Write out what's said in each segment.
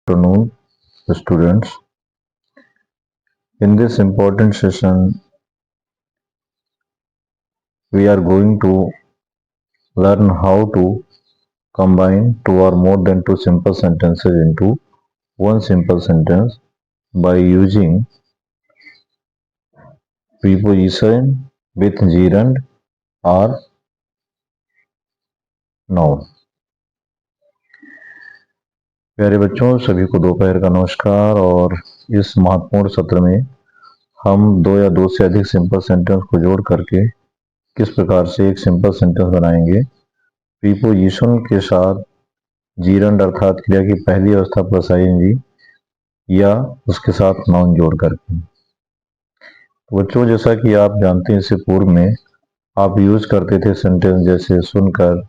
afternoon, students. In this important session, we are going to learn how to combine two or more than two simple sentences into one simple sentence by using preposition with gerund or noun. प्यारे बच्चों, सभी को दोपहर का नमस्कार। और इस महत्वपूर्ण सत्र में हम दो या दो से अधिक सिंपल सेंटेंस को जोड़ करके किस प्रकार से एक सिंपल सेंटेंस बनाएंगे प्रीपोजिशन के साथ जीरंड अर्थात क्रिया की पहली अवस्था प्लस आईएनजी या उसके साथ नाउन जोड़ करके। बच्चों, जैसा कि आप जानते हैं, इससे पूर्व में आप यूज करते थे सेंटेंस जैसे सुनकर,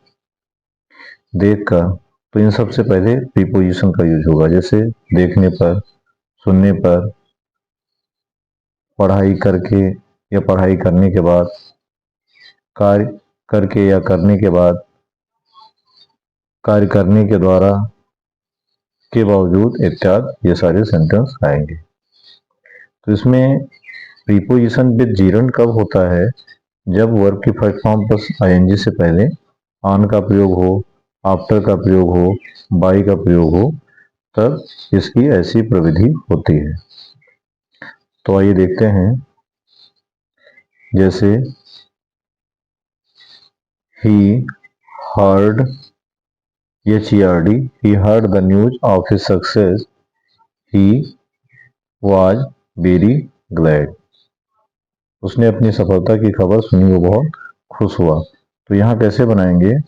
देखकर, तो इन सबसे पहले प्रीपोजिशन का यूज होगा। जैसे देखने पर, सुनने पर, पढ़ाई करके या पढ़ाई करने के बाद, कार्य करके या करने के बाद, कार्य करने के द्वारा, के बावजूद इत्यादि, ये सारे सेंटेंस आएंगे। तो इसमें प्रीपोजिशन विद जीरंड कब होता है? जब वर्ब की फर्स्ट फॉर्म प्लस आईएनजी से पहले ऑन का प्रयोग हो, आफ्टर का प्रयोग हो, बाय का प्रयोग हो, तब इसकी ऐसी प्रविधि होती है। तो आइए देखते हैं। जैसे he heard, HERD, he heard the news of his success, he was very glad. उसने अपनी सफलता की खबर सुनी, वो बहुत खुश हुआ। तो यहाँ कैसे बनाएंगे?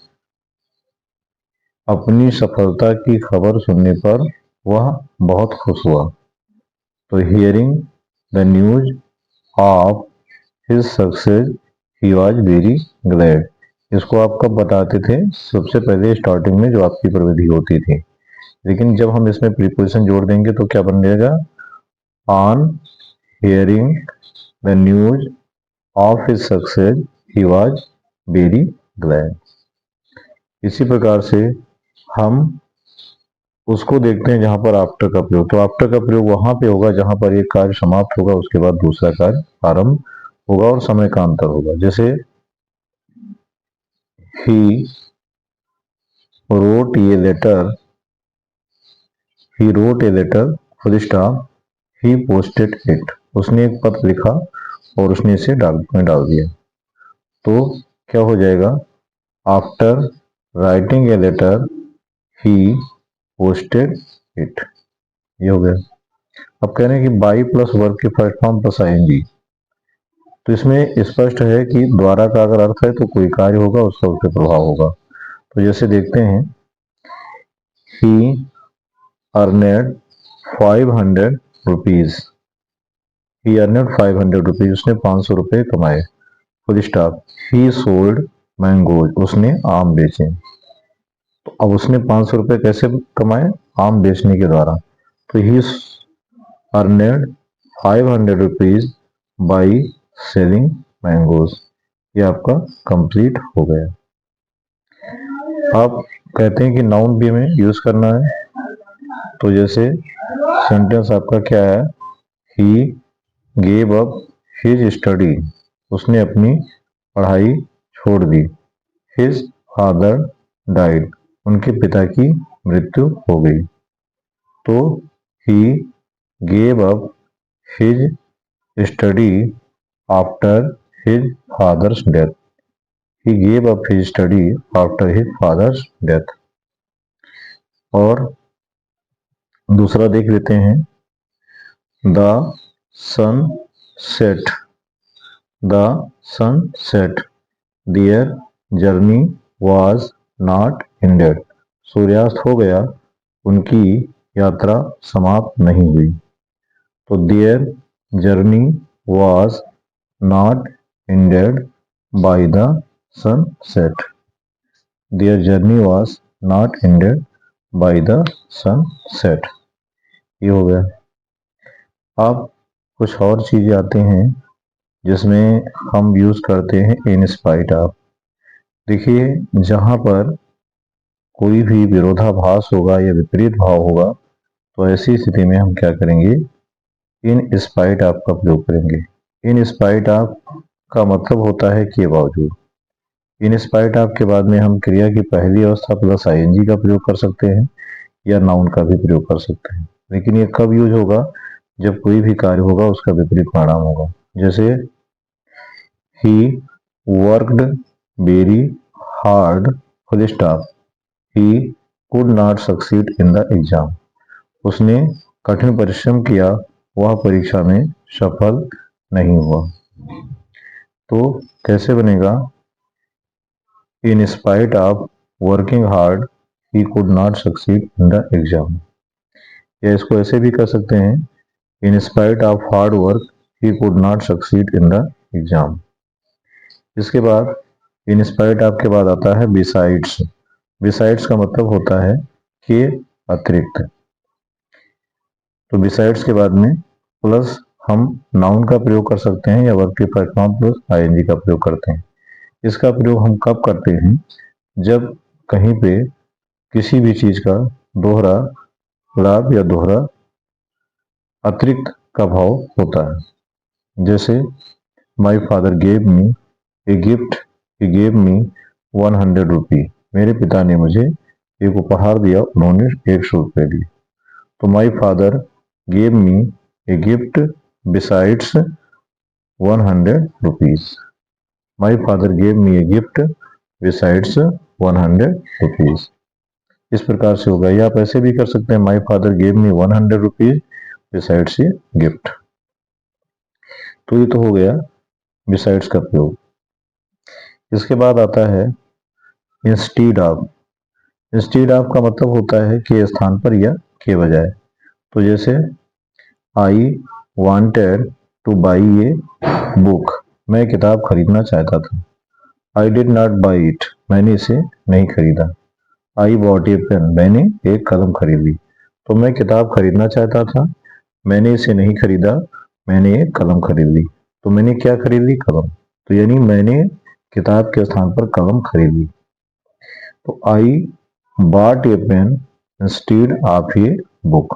अपनी सफलता की खबर सुनने पर वह बहुत खुश हुआ। तो hearing the news of his success he was very glad. इसको आप कब बताते थे? सबसे पहले स्टार्टिंग में जो आपकी प्रविधि होती थी। लेकिन जब हम इसमें प्रीपोजिशन जोड़ देंगे तो क्या बन जाएगा? On hearing the news of his success he was very glad. इसी प्रकार से हम उसको देखते हैं जहां पर आफ्टर का प्रयोग। तो आफ्टर का प्रयोग वहां पे होगा जहां पर एक कार्य समाप्त होगा, उसके बाद दूसरा कार्य आरंभ होगा और समय का अंतर होगा। जैसे ही wrote a letter, he wrote a letter, full stop, he posted it, उसने एक पत्र लिखा और उसने इसे डाक में डाल दिया। तो क्या हो जाएगा? After writing a letter he posted it, ये हो गया। अब कह रहे हैं कि बाई प्लस वर्ब के फर्स्ट फॉर्म प्लस आईएनजी। तो इसमें स्पष्ट है कि द्वारा का अगर अर्थ है तो कोई कार्य होगा, उसका उस पर प्रभाव होगा। तो जैसे देखते हैं, he earned 500 rupees, he earned 500 rupees, उसने 500 रुपये कमाए, full stop. he sold mangoes, उसने आम बेचे। तो अब उसने 500 रुपये कैसे कमाए? आम बेचने के द्वारा। तो he earned 500 rupees by selling mangoes. ये आपका कंप्लीट हो गया। आप कहते हैं कि नाउन भी हमें यूज करना है। तो जैसे सेंटेंस आपका क्या है? He gave up his study, उसने अपनी पढ़ाई छोड़ दी। हिज फादर डाइड, उनके पिता की मृत्यु हो गई। तो he gave up his study after his father's death, he gave up his study after his father's death। और दूसरा देख लेते हैं। The sun set, the sun set, their journey was not ended, सूर्यास्त हो गया, उनकी यात्रा समाप्त नहीं हुई। तो their journey was not ended by the sunset, their journey was not ended by the sunset, ये हो गया। अब कुछ और चीजें आते हैं जिसमें हम यूज करते हैं इन स्पाइट ऑफ। देखिए, जहां पर कोई भी विरोधाभास होगा या विपरीत भाव होगा तो ऐसी स्थिति में हम क्या करेंगे, इन स्पाइट ऑफ का प्रयोग करेंगे। इन स्पाइट ऑफ का मतलब होता है के बावजूद। इन स्पाइट ऑफ के बाद में हम क्रिया की पहली अवस्था प्लस आईएनजी का प्रयोग कर सकते हैं या नाउन का भी प्रयोग कर सकते हैं। लेकिन ये कब यूज होगा, जब कोई भी कार्य होगा उसका विपरीत परिणाम होगा। जैसे he worked very hard full stop, he could not succeed in the exam. उसने कठिन परिश्रम किया, वह परीक्षा में सफल नहीं हुआ। तो कैसे बनेगा, in spite of working hard he could not succeed in the exam. या इसको ऐसे भी कर सकते हैं, in spite of hard work he could not succeed in the exam. इसके बाद इन स्पाइट ऑफ के बाद आता है बिसाइड्स। बिसाइड्स का मतलब होता है के अतिरिक्त। तो बिसाइड्स के बाद में प्लस हम नाउन का प्रयोग कर सकते हैं या वर्ब के फॉर्म प्लस आईएनजी का प्रयोग करते हैं। इसका प्रयोग हम कब करते हैं, जब कहीं पे किसी भी चीज का दोहरा लाभ या दोहरा अतिरिक्त का भाव होता है। जैसे my father gave me a gift, he gave me 100 रुपी। मेरे पिता ने मुझे एक उपहार दिया, उन्होंने 100 रुपये दिए। तो my father gave me a gift besides 100 rupees. My father gave me a gift besides 100 rupees. इस प्रकार से होगा। या आप ऐसे भी कर सकते हैं, my father gave me 100 rupees besides a gift. तो ये तो हो गया बिसाइड्स का प्रयोग। इसके बाद आता है इंस्टीड ऑफ। इंस्टीड ऑफ का मतलब होता है के स्थान पर या के बजाय। तो जैसे I wanted two by a book, मैं किताब खरीदना चाहता था। I did not by it, मैंने इसे नहीं खरीदा। आई बॉट ए पेन, मैंने एक कलम खरीदी। तो मैं किताब खरीदना चाहता था, मैंने इसे नहीं खरीदा, मैंने एक कलम खरीद ली। तो मैंने क्या खरीद ली, कलम। तो यानी मैंने किताब के स्थान पर कलम खरीद ली। तो I bought a pen instead of a book.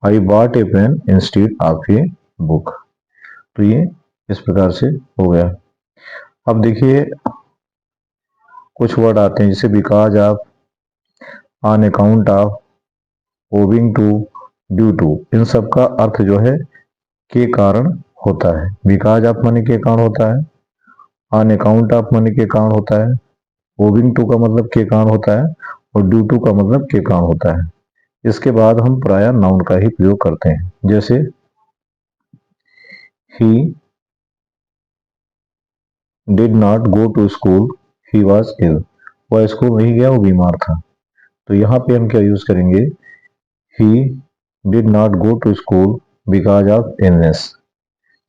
I bought a pen instead of a book. तो ये इस प्रकार से हो गया। अब देखिए कुछ वर्ड आते हैं, जैसे because of, on account of, owing to, due to. इन सब का अर्थ जो है के कारण होता है। बिकॉज ऑफ माने के कारण होता है, ऑन अकाउंट ऑफ माने के कारण होता है, ओविंग टू का मतलब के कारण होता है, और ड्यू टू का मतलब के कारण होता है। इसके बाद हम प्रायः नाउन का ही प्रयोग करते हैं। जैसे he did not go to school, he was ill. वह स्कूल नहीं गया, वो बीमार था। तो यहाँ पे हम क्या यूज करेंगे, he did not go to school because of illness,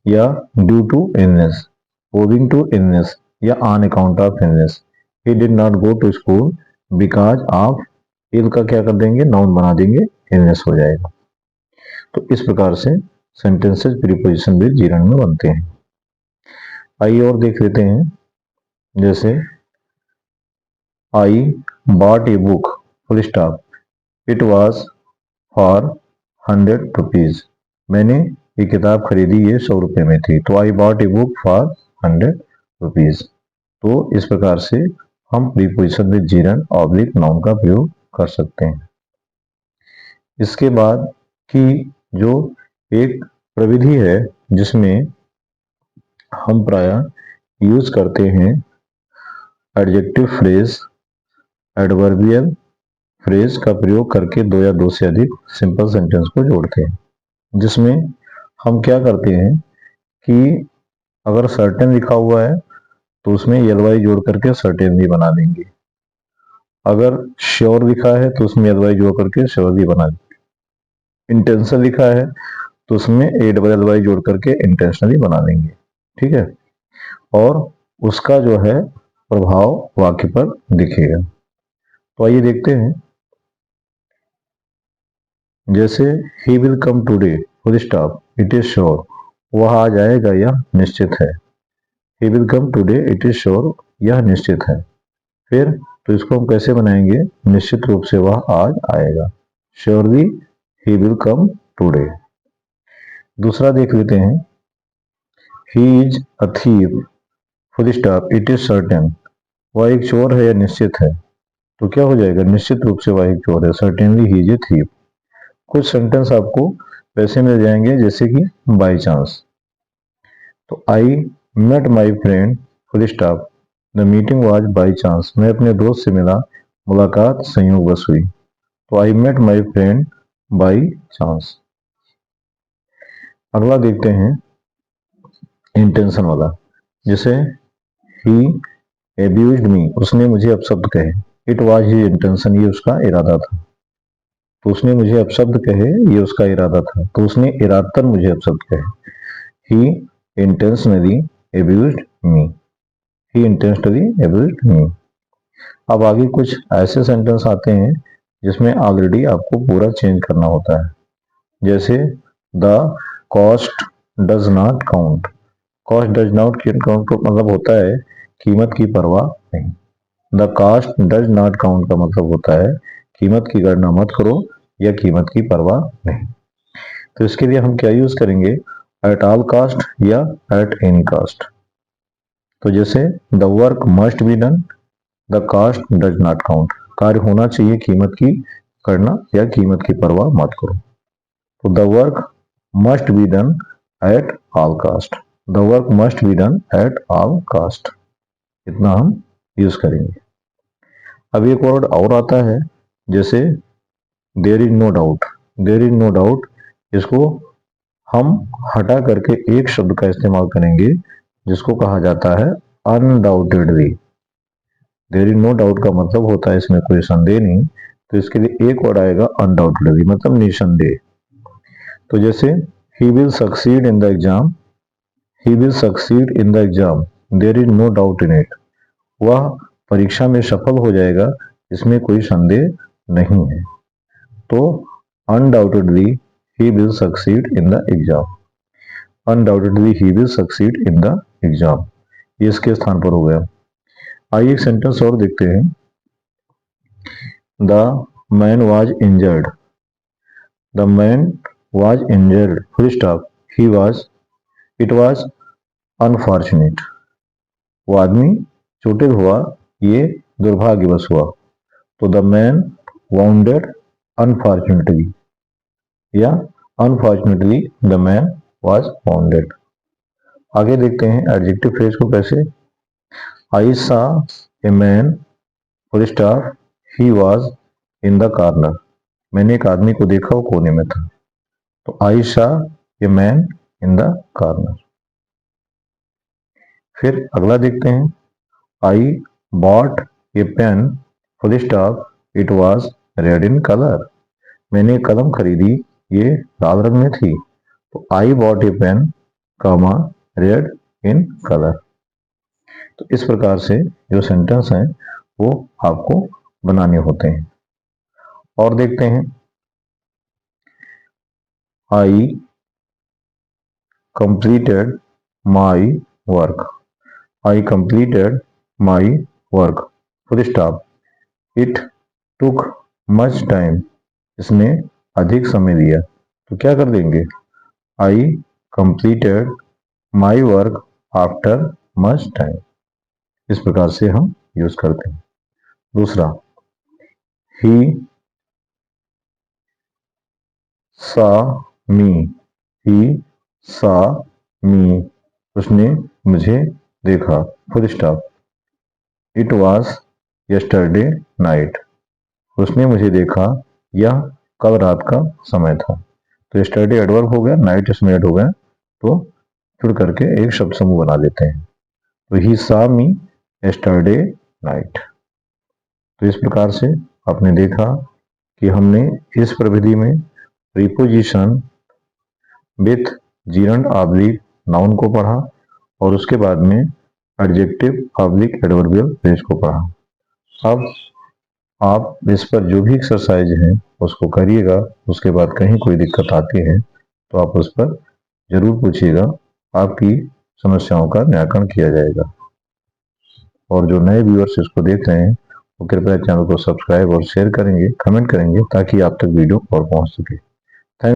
या due to illness, owing to illness, या on account of illness. He did not go to school because of, ill का क्या कर देंगे, नाउन बना देंगे, इलनेस हो जाएगा। तो इस प्रकार से सेंटेंसेस प्रीपोजिशन विद जीरन में बनते हैं। आइए और देख लेते हैं। जैसे आई bought a book full stop, it was for 100 rupees. मैंने ये किताब खरीदी, ये 100 रुपये में थी। तो I bought a book for 100 rupees. तो इस प्रकार से हम preposition with Jiran oblique noun का प्रयोग कर सकते हैं। इसके बाद की जो एक प्रविधि है जिसमें हम प्रायः यूज करते हैं एडजेक्टिव फ्रेज, एडवर्बियल फ्रेज का प्रयोग करके दो या दो से अधिक सिंपल सेंटेंस को जोड़ते हैं। जिसमें हम क्या करते हैं कि अगर सर्टेन लिखा हुआ है तो उसमें एलवाई जोड़ करके सर्टेन भी बना देंगे। अगर श्योर लिखा है तो उसमें एलवाई जोड़ करके श्योर भी बना देंगे। इंटेंशन लिखा है तो उसमें ए डबल एलवाई जोड़ करके इंटेंशनली बना देंगे। ठीक है, और उसका जो है प्रभाव वाक्य पर दिखेगा। तो आइए देखते हैं। जैसे he will come today full stop, it is sure, वह आ जाएगा, यह निश्चित है। He will come today, it is sure, यह निश्चित है। फिर तो इसको हम कैसे बनाएंगे, निश्चित रूप से वह आज आएगा। Surely he will come today. दूसरा देख लेते हैं, he is a thief full stop it is certain. वह एक चोर है या निश्चित है, तो क्या हो जाएगा, निश्चित रूप से वह एक चोर है, certainly he is a thief. कुछ सेंटेंस आपको वैसे मिल जाएंगे जैसे कि बाई चांस। तो I met my friend full stop the meeting was by chance. मैं अपने दोस्त से मिला, मुलाकात संयोगवश हुई। तो I met my friend by chance. अगला देखते हैं इंटेंशन वाला, जैसे ही एब्यूज्ड मी, उसने मुझे अपशब्द कहे। इट वाज हिज इंटेंशन, ये उसका इरादा था। तो उसने मुझे अपशब्द कहे, ये उसका इरादा था, तो उसने इरादतन मुझे अपशब्द कहे। ही इंटेंशनली एब्यूज्ड मी, ही इंटेंशनली एब्यूज्ड मी। अब आगे कुछ ऐसे सेंटेंस आते हैं जिसमें ऑलरेडी आपको पूरा चेंज करना होता है, जैसे the cost does not count. Cost does not count का मतलब होता है कीमत की परवाह नहीं। The cost does not count का मतलब होता है कीमत की गणना मत करो या कीमत की परवाह नहीं। तो इसके लिए हम क्या यूज करेंगे, एट ऑल कास्ट या एट एनी कास्ट। तो जैसे the work must be done, the cost does not count, कार्य होना चाहिए, कीमत की गणना या कीमत की परवाह मत करो। तो the work must be done at all cast, the work must be done at all cast, इतना हम यूज करेंगे। अब एक वर्ड और आता है, जैसे there is no doubt. There is no doubt, इसको हम हटा करके एक शब्द का इस्तेमाल करेंगे जिसको कहा जाता है undoubtedly. There is no doubt का मतलब होता है इसमें कोई संदेह नहीं, तो इसके लिए एक वर्ड आएगा अनडाउटेडली, मतलब निसंदेह। तो जैसे he will succeed in the exam, he will succeed in the exam, there is no doubt in it. वह परीक्षा में सफल हो जाएगा, इसमें कोई संदेह नहीं है। तो undoubtedly he will succeed in the exam, undoubtedly he will succeed in the exam, ये इसके स्थान पर हो गया। आइए एक सेंटेंस और देखते हैं, the man was injured, the man was injured full stop he was, it was unfortunate. वो आदमी चोटिल हुआ, ये दुर्भाग्यवश हुआ। तो द मैन वाउंडेड अनफॉर्चुनेटली या unfortunately the man was bounded. आगे देखते हैं एडजेक्टिव फ्रेज को कैसे, आई saw a man full stop he was in the corner. मैंने एक आदमी को देखा, वो कोने में था। तो I saw a man in the corner. फिर अगला देखते हैं, I bought a pen full stop it was red in colour. मैंने एक कलम खरीदी, ये लाल रंग में थी। तो I bought a pen comma red in colour. तो इस प्रकार से जो सेंटेंस हैं वो आपको बनाने होते हैं। और देखते हैं, I completed my work, I completed my work full stop it took much time, इसने अधिक समय लिया। तो क्या कर देंगे, I completed my work after much time, इस प्रकार से हम यूज करते हैं। दूसरा, ही सा मी, ही सा मी, उसने मुझे देखा full stop it was yesterday night, उसने मुझे देखा, यह कल रात का समय था। तो यस्टरडे एडवर्ब हो गया, नाइट इसमें ऐड हो गया, तो जुड़ करके एक शब्द समूह बना लेते हैं। तो ही सा मी यस्टरडे नाइट। तो इस प्रकार से आपने देखा कि हमने इस प्रविधि में preposition with gerund oblique noun को पढ़ा और उसके बाद में एडजेक्टिव ऑब्लिक एडवर्बियल फ्रेज को पढ़ा। अब आप इस पर जो भी एक्सरसाइज है उसको करिएगा, उसके बाद कहीं कोई दिक्कत आती है तो आप उस पर जरूर पूछिएगा, आपकी समस्याओं का निराकरण किया जाएगा। और जो नए व्यूअर्स इसको देख रहे हैं वो कृपया चैनल को सब्सक्राइब और शेयर करेंगे, कमेंट करेंगे ताकि आप तक वीडियो और पहुंच सके।